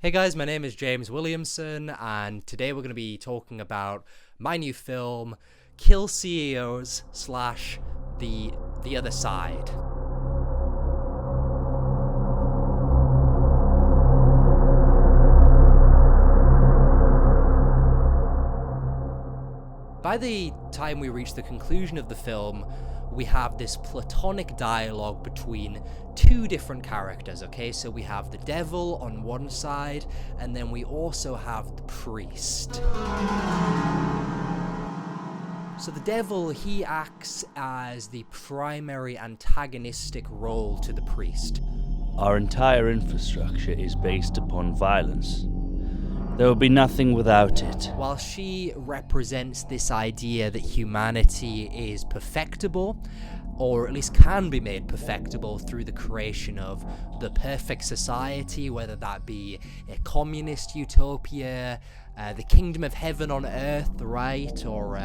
Hey guys, my name is James Williamson, and today we're going to be talking about my new film, 𝔠𝔠𝔢𝔞𝔩𝔥/The Other Side. By the time we reach the conclusion of the film, we have this platonic dialogue between two different characters, okay? So we have the devil on one side, and then we also have the priest. So the devil, he acts as the primary antagonistic role to the priest. Our entire infrastructure is based upon violence. There will be nothing without it. While she represents this idea that humanity is perfectible, or at least can be made perfectible through the creation of the perfect society, whether that be a communist utopia, the kingdom of heaven on earth, right, or,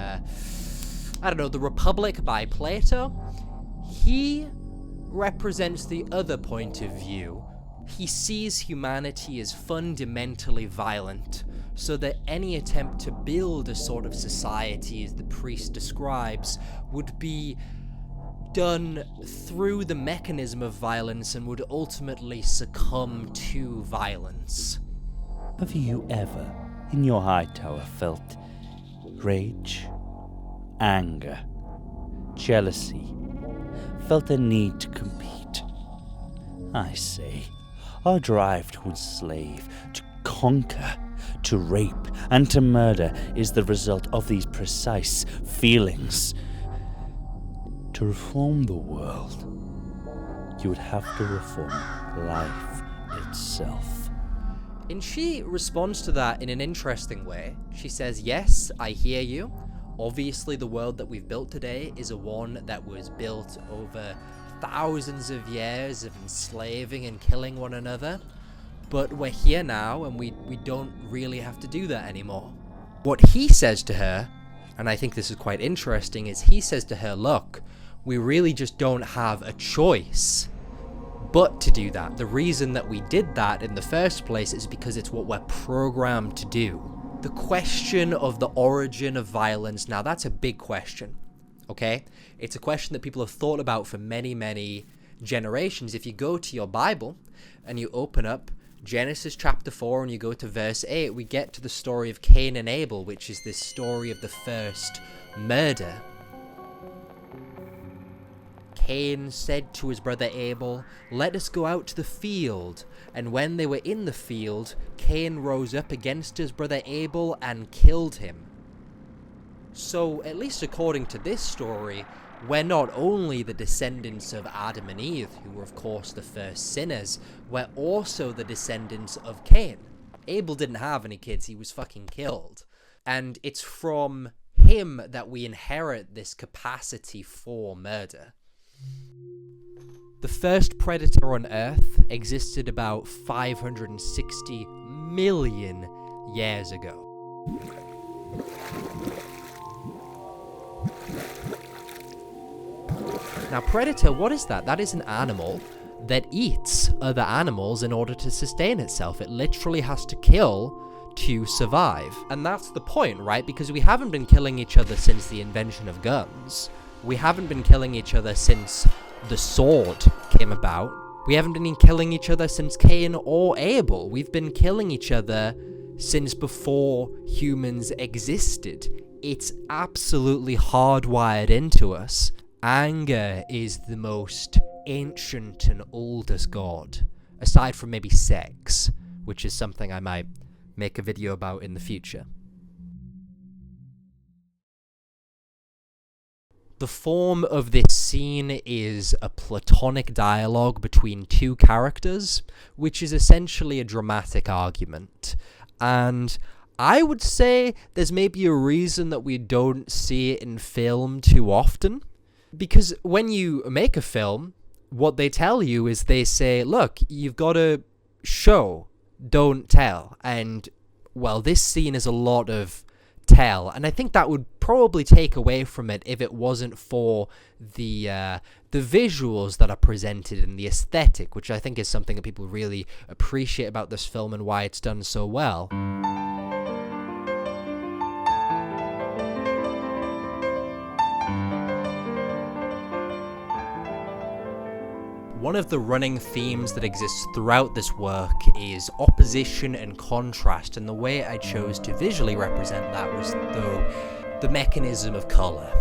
the Republic by Plato, he represents the other point of view. He sees humanity as fundamentally violent, so that any attempt to build a sort of society, as the priest describes, would be done through the mechanism of violence and would ultimately succumb to violence. Have you ever, in your high tower, felt rage, anger, jealousy, felt a need to compete? I say, our drive to enslave, to conquer, to rape, and to murder is the result of these precise feelings. To reform the world, you would have to reform life itself. And she responds to that in an interesting way. She says, yes, I hear you. Obviously, the world that we've built today is a one that was built over thousands of years of enslaving and killing one another, but we're here now and we don't really have to do that anymore. What he says to her, and I think this is quite interesting, is he says to her, look, we really just don't have a choice but to do that. The reason that we did that in the first place is because it's what we're programmed to do. The question of the origin of violence, now that's a big question. Okay? It's a question that people have thought about for many, many generations. If you go to your Bible and you open up Genesis chapter 4 and you go to verse 8, we get to the story of Cain and Abel, which is this story of the first murder. Cain said to his brother Abel, "Let us go out to the field." And when they were in the field, Cain rose up against his brother Abel and killed him. So, at least according to this story, we're not only the descendants of Adam and Eve, who were of course the first sinners, we're also the descendants of Cain. Abel didn't have any kids, he was fucking killed. And it's from him that we inherit this capacity for murder. The first predator on Earth existed about 560 million years ago. Now, predator, what is that? That is an animal that eats other animals in order to sustain itself. It literally has to kill to survive. And that's the point, right? Because we haven't been killing each other since the invention of guns. We haven't been killing each other since the sword came about. We haven't been killing each other since Cain or Abel. We've been killing each other since before humans existed. It's absolutely hardwired into us. Anger is the most ancient and oldest god, aside from maybe sex, which is something I might make a video about in the future. The form of this scene is a platonic dialogue between two characters, which is essentially a dramatic argument. And I would say there's maybe a reason that we don't see it in film too often. Because when you make a film, what they tell you is they say, look, you've got to show, don't tell. And, well, this scene is a lot of tell. And I think that would probably take away from it if it wasn't for the the visuals that are presented and the aesthetic, which I think is something that people really appreciate about this film and why it's done so well. One of the running themes that exists throughout this work is opposition and contrast, and the way I chose to visually represent that was through the mechanism of colour.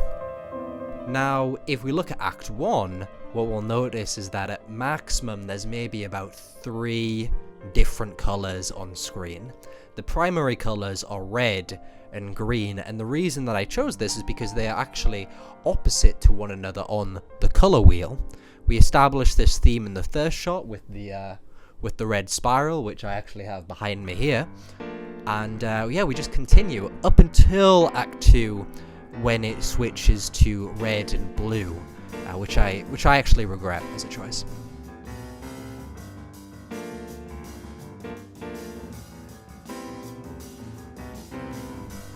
Now, if we look at Act 1, what we'll notice is that at maximum there's maybe about 3 different colours on screen. The primary colours are red and green, and the reason that I chose this is because they are actually opposite to one another on the colour wheel. We established this theme in the first shot with the red spiral, which I actually have behind me here, and yeah, we just continue up until Act 2, when it switches to red and blue, which I actually regret as a choice.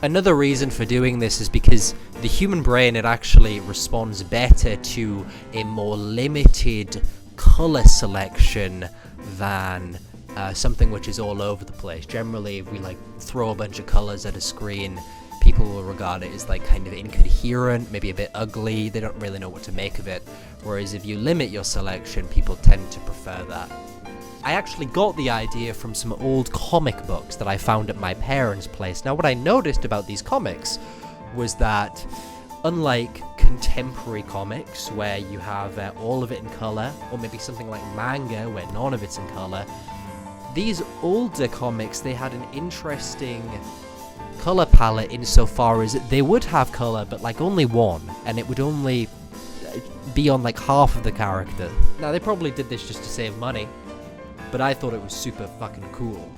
Another reason for doing this is because the human brain, it actually responds better to a more limited color selection than something which is all over the place. Generally, if we like throw a bunch of colors at a screen, people will regard it as like kind of incoherent, maybe a bit ugly, they don't really know what to make of it. Whereas if you limit your selection, people tend to prefer that. I actually got the idea from some old comic books that I found at my parents' place. Now, what I noticed about these comics was that, unlike contemporary comics, where you have all of it in color, or maybe something like manga, where none of it's in color, these older comics, they had an interesting color palette insofar as they would have color, but like only one, and it would only be on like half of the character. Now, they probably did this just to save money, but I thought it was super fucking cool.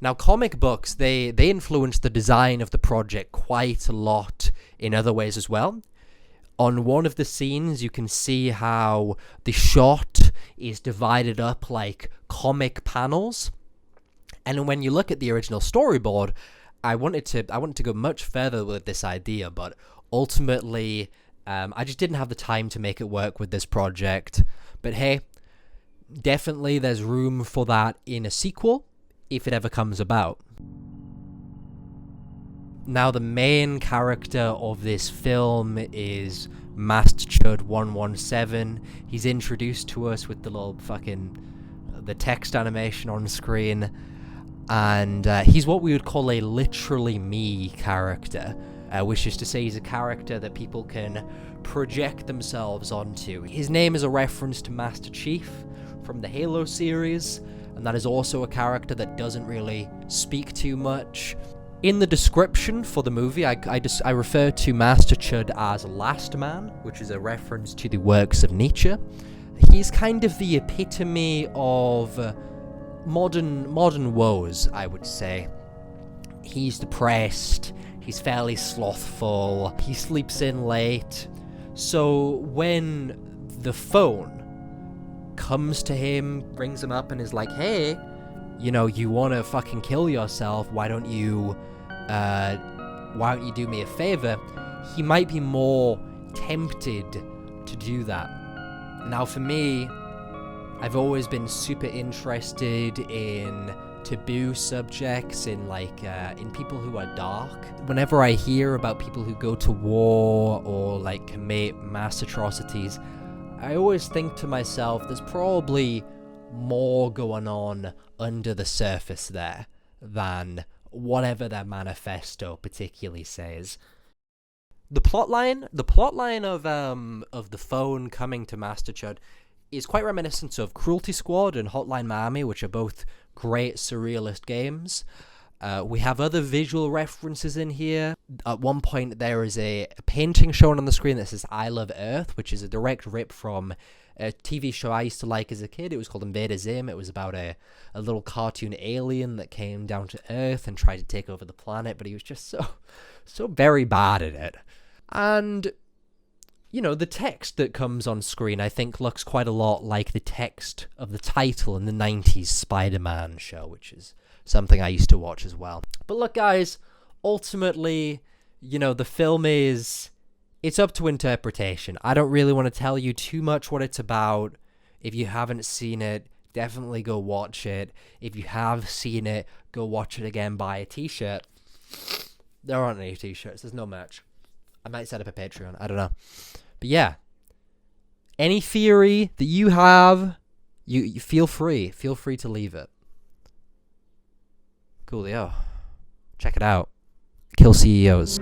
Now, comic books, they influenced the design of the project quite a lot in other ways as well. On one of the scenes, you can see how the shot is divided up like comic panels. And when you look at the original storyboard, I wanted to go much further with this idea, but ultimately, I just didn't have the time to make it work with this project. But hey, definitely there's room for that in a sequel, if it ever comes about. Now, the main character of this film is Master Chud 117. He's introduced to us with the little the text animation on screen, and he's what we would call a literally me character, which is to say he's a character that people can project themselves onto. His name is a reference to Master Chief from the Halo series, and that is also a character that doesn't really speak too much. In the description for the movie, I refer to Master Chud as Last Man, which is a reference to the works of Nietzsche. He's kind of the epitome of modern woes, I would say. He's depressed, he's fairly slothful, he sleeps in late. So when the phone comes to him, brings him up and is like, hey, you know, you want to fucking kill yourself, why don't you do me a favor, he might be more tempted to do that. Now, for me, I've always been super interested in taboo subjects, in people who are dark. Whenever I hear about people who go to war or like commit mass atrocities, I always think to myself, there's probably more going on under the surface there than whatever their manifesto particularly says. The plotline of the phone coming to Master Chud is quite reminiscent of Cruelty Squad and Hotline Miami, which are both great surrealist games. We have other visual references in here. At one point, there is a painting shown on the screen that says I Love Earth, which is a direct rip from a TV show I used to like as a kid. It was called 𝔬𝕗𝕬𝕬. It was about a little cartoon alien that came down to Earth and tried to take over the planet, but he was just so very bad at it. And, you know, the text that comes on screen, I think, looks quite a lot like the text of the title in the 90s Spider-Man show, which is something I used to watch as well. But look, guys, ultimately, you know, the film is it's up to interpretation. I don't really want to tell you too much what it's about. If you haven't seen it, definitely go watch it. If you have seen it, go watch it again, buy a t-shirt. There aren't any t-shirts. There's no merch. I might set up a Patreon. I don't know. But yeah. Any theory that you have, you feel free. Feel free to leave it. Coolio. Check it out. Kill CEOs.